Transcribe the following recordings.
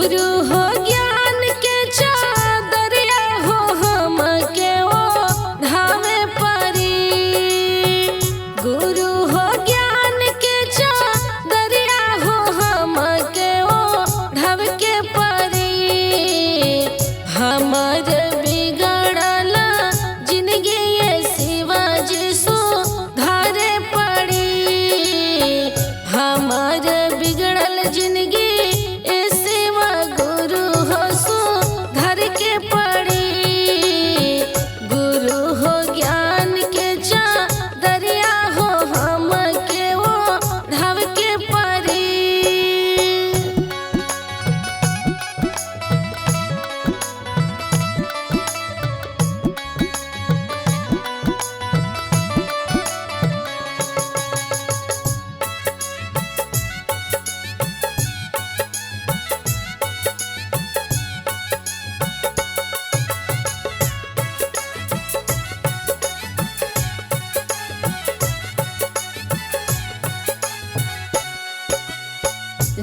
गुरु हो ज्ञान के चादरिया हो हम के वो ढावे परी। गुरु हो ज्ञान के चादरिया हो हम के वो ढाव के परी। हमर बिगड़ल जिंदगी ये शिवाजी सुधारे पड़ी। हमर बिगड़ल जिंदगी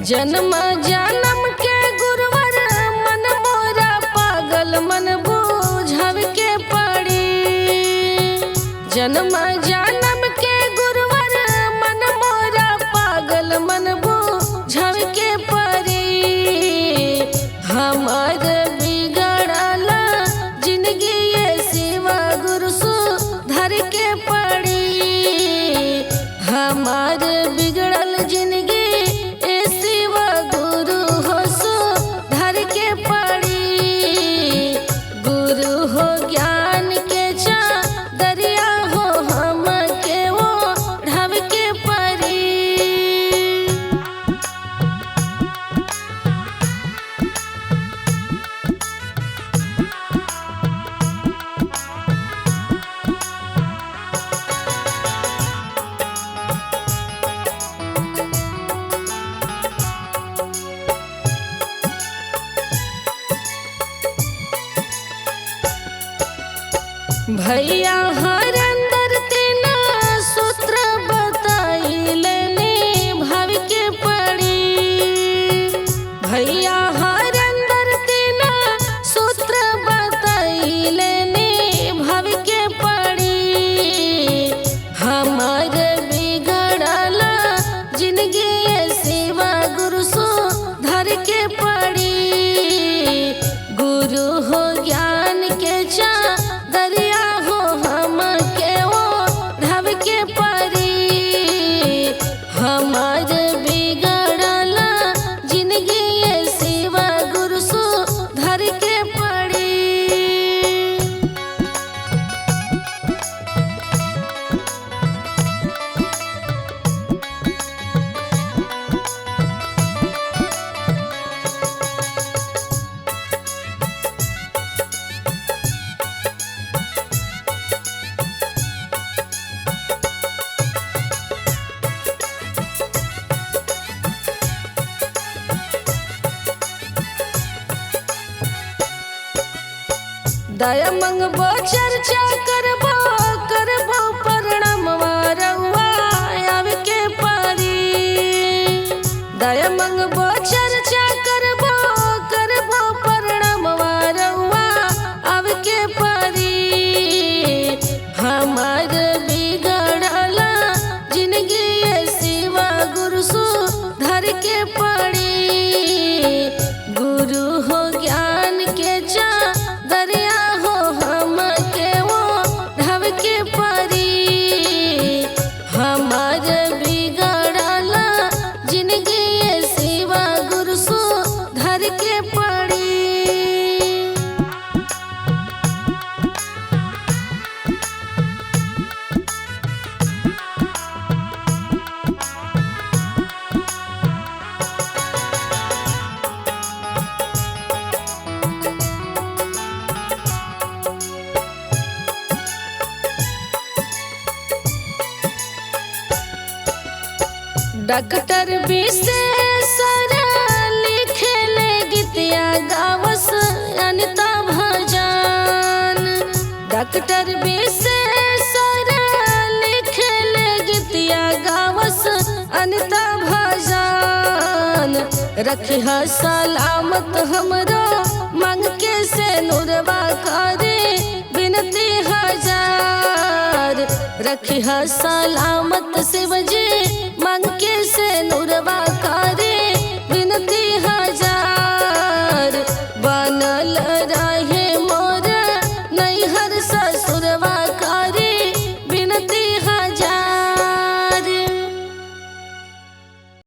जन्म जन्म के गुरुवर मन मोरा पागल मन बूझव के पड़ी। जन्म जन्म के गुरुवर मन मोरा पागल मन बूझव के पड़ी। हमार बिगड़ल जिंदगी ये शिवा गुरु सुधर के पड़ी। हमार बिगड़ल जिंदगी भैया हर अंदर तेना सूत्र बताइले निभाव के पड़ी। भैया हर अंदर तेना सूत्र बताइले निभाव के पड़ी। हमार बिगड़ल जिंदगी ये शिवा गुरु सुधर के पड़ी। गुरु हो ज्ञान के दरिया हो हम के वो ढाव के परी। हमार बिगड़ल जिंदगी ये शिवा गुरु सुधर के पड़ी। दया मंगबो चर्चा करबो करबो प्रणाम वारवा आवे के परी। दया मंगबो चर्चा करबो करबो प्रणाम वारवा आवे के परी। हमार बिगड़ल जिंदगी ये शिवा गुरु सुधर के पड़ी। गुरु हो ज्ञान के दरिया हो हम के वो ढाव के परी। हमार बिगड़ल जिंदगी ये शिवा गुरु सुधर के पड़ी। डॉक्टर विशेषर लिखेले गीतिया गावस अनिता भजन। डॉक्टर विशेषर लिखेले गीतिया गावस अनिता भजन। रखिह सलामत हमरो मांग के से नुरवा करे बिनती हजार। रखिह सलामत शिव जी